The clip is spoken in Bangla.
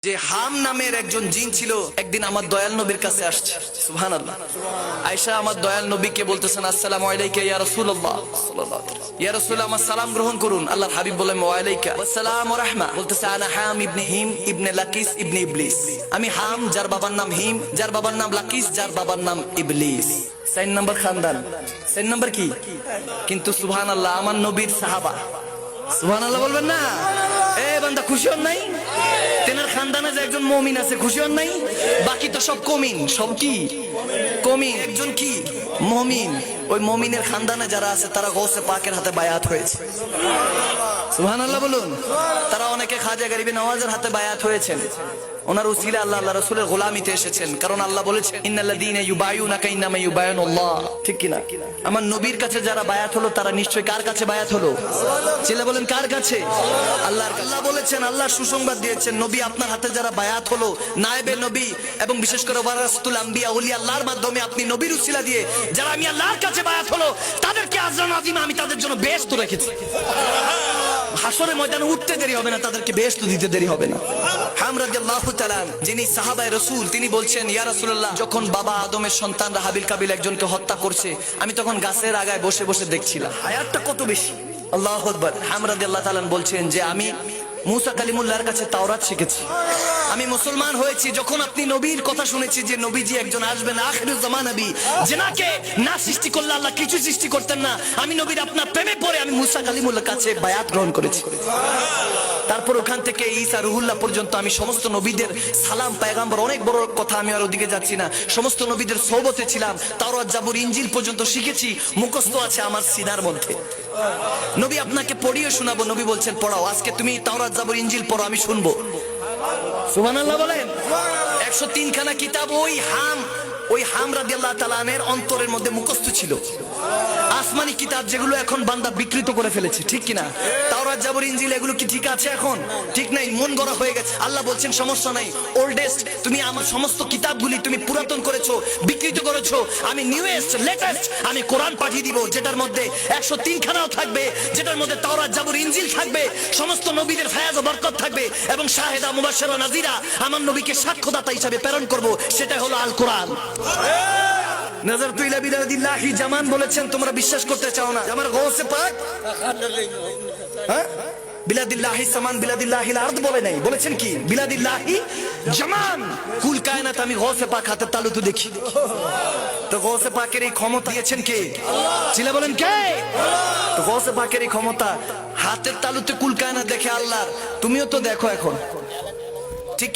যে হাম নামের একজন জিন ছিল, একদিন আমার দয়াল নবীর কাছে আসছে। সুবহানাল্লাহ। আয়েশা আমার দয়াল নবীকে বলতেছেন, আসসালামু আলাইকা ইয়া রাসূলুল্লাহ সাল্লাল্লাহু আলাইহি ওয়াসাল্লাম, ইয়া রাসূলুল্লাহ আমার সালাম গ্রহণ করুন। আল্লাহর হাবিব বলেন, ওয়া আলাইকা আসসালাম ওয়া রাহমা। বলতেছে, আনা হাম ইবনে হিম ইবনে লাকিস ইবনে ইবলিস। আমি হাম, যার বাবার নাম হিম, যার বাবার নাম লাকিস, যার বাবার নাম ইবলিস। 4 নম্বর খানদান। 4 নম্বর কি? কিন্তু সুবহানাল্লাহ, আমার নবীর সাহাবা। সুবহানাল্লাহ বলবেন না? এ বান্দা, খুশি হন নাই? তেনার খানদানে যে একজন মুমিন আছে, খুশি হন নাই? বাকি তো সব কমিন। সব কি কমিন, একজন কি মুমিন। ওই মুমিনের খানদানে যারা আছে তারা গৌসে পাকের হাতে বায়াত হয়েছে। সুবহানাল্লাহ বলুন। তারা অনেকে খাজা গরিবে নওয়াজের হাতে বায়াত হয়েছেন। ওনার উসিলা আল্লাহ রাসূলের গোলামিতে এসেছেন। কারণ আল্লাহ বলেছেন, ইন্নাল্লাযীনা ইউবায়ুনাকা ইন্নামা ইউবায়ুনাল্লাহ। ঠিক কি না? আমার নবীর কাছে যারা বায়াত হলো তারা নিশ্চয়ই কার কাছে বায়াত হলো? চিল্লা বলেন, কার কাছে? আল্লাহর। আল্লাহ বলেছেন, আল্লাহ সুসংবাদ দিয়েছেন, নবী আপনার হাতে যারা বায়াত হলো, নায়েবে নবী এবং বিশেষ করে ওয়ারাসাতুল আম্বিয়া, ওলিয়া আল্লাহর মাধ্যমে আপনি নবীর উসিলা দিয়ে যারা আমি আল্লাহর কাছে বায়াত হলো, তাদেরকে আজরান আযীমা আমি তাদের জন্য বেহেশত রেখেছি। হাসরের ময়দানে উঠতে দেরি হবে না, তাদেরকে বেহেশত দিতে দেরি হবে না। হাম রাদিয়াল্লাহু তাআলা, যিনি সাহাবায়ে রাসূল, তিনি বলছেন, ইয়া রাসূলুল্লাহ, যখন বাবা আদমের সন্তানরা হাবিল কাবিল একজনকে হত্যা করছে, আমি তখন গাছের আগায় বসে বসে দেখছিলাম। হায়াতটা কত বেশি! আল্লাহু আকবার। হাম রাদিয়াল্লাহু তাআলা বলছেন যে আমি মুসা কালিমুল্লাহর কাছে তাওরাত শিখেছি। আমি মুসলমান হয়েছি যখন আপনি নবীর কথা শুনেছি যে নবীজি একজন আসবেন, আখিরুজ জামান নবী, যেনাকে না সৃষ্টি করলে আল্লাহ কিছু সৃষ্টি করতেন না। আমি নবীর আপনার প্রেমে পড়ে আমি মুসা কালিমুল্লাহর কাছে বায়াত গ্রহণ করেছি। তারপর ওখান থেকে ঈসা রুহুল্লাহ পর্যন্ত আমি সমস্ত নবীদের সালাম, পয়গাম্বর, অনেক বড় কথা, আমি আর ওদিকে যাচ্ছি না। সমস্ত নবীদের সোহবতে ছিলাম। তাওরাত, জাবুর, ইনজিল পর্যন্ত শিখেছি, মুখস্থ আছে আমার সিনার মধ্যে। নবী আপনাকে পড়িয়ে শোনাবো। নবী বলছেন, পড়াও, আজকে তুমি তাওরাত, জাবুর, ইনজিল পড়ো, আমি শুনবো। সুবহানাল্লাহ বলেন। 103 খানা কিতাব ওই হাম রাদিয়াল্লাহু তাআলা আনহুর অন্তরের মধ্যে মুখস্থ ছিল। আসমানি কিতাব যেগুলো এখন বান্দা বিকৃত করে ফেলেছে, ঠিক কিনা? তাওরাত, জাবুর, ইনজিল এগুলো কি ঠিক আছে এখন? ঠিক নাই, মন গড়া হয়ে গেছে। আল্লাহ বলছেন, সমস্যা নাই, ওল্ডেস্ট, তুমি আমার সমস্ত কিতাবগুলি তুমি পুরাতন করেছো, বিকৃত করেছো, আমি নিউয়েস্ট, লেটেস্ট আমি কোরআন পাঠিয়ে দিব, যেটার মধ্যে 103 খানাও থাকবে, যেটার মধ্যে তাওরাত, জাবুর, ইনজিল থাকবে, সমস্ত নবীদের ফায়াজ ও বরকত থাকবে, এবং শাহেদা, মুবাশশিরা, নাযিরা, আমার নবীকে সাক্ষ্যদাতা হিসেবে প্রেরণ করব, সেটা হলো আল কোরআন। নাযারতু ইলা বিলাদিল্লাহি জামান বলেছেন, তোমরা বিশ্বাস করতে চাও না আমার গৌসে পাক, হ্যাঁ, বিলাদিল্লাহি সামান বিলাদিল্লাহিল আরদ বলে নাই, বলেছেন কি? বিলাদিল্লাহি জামান। কুল কায়নাত আমি গৌসে পাক হাতের তালুতে দেখি। তো গৌসে পাকের এই ক্ষমতা দিয়েছেন কে? চিল্লা বলেন, কে? তো গৌসে পাকের এই ক্ষমতা হাতের তালুতে কুল কায়নাত দেখে আল্লাহর। তুমিও তো দেখো এখন।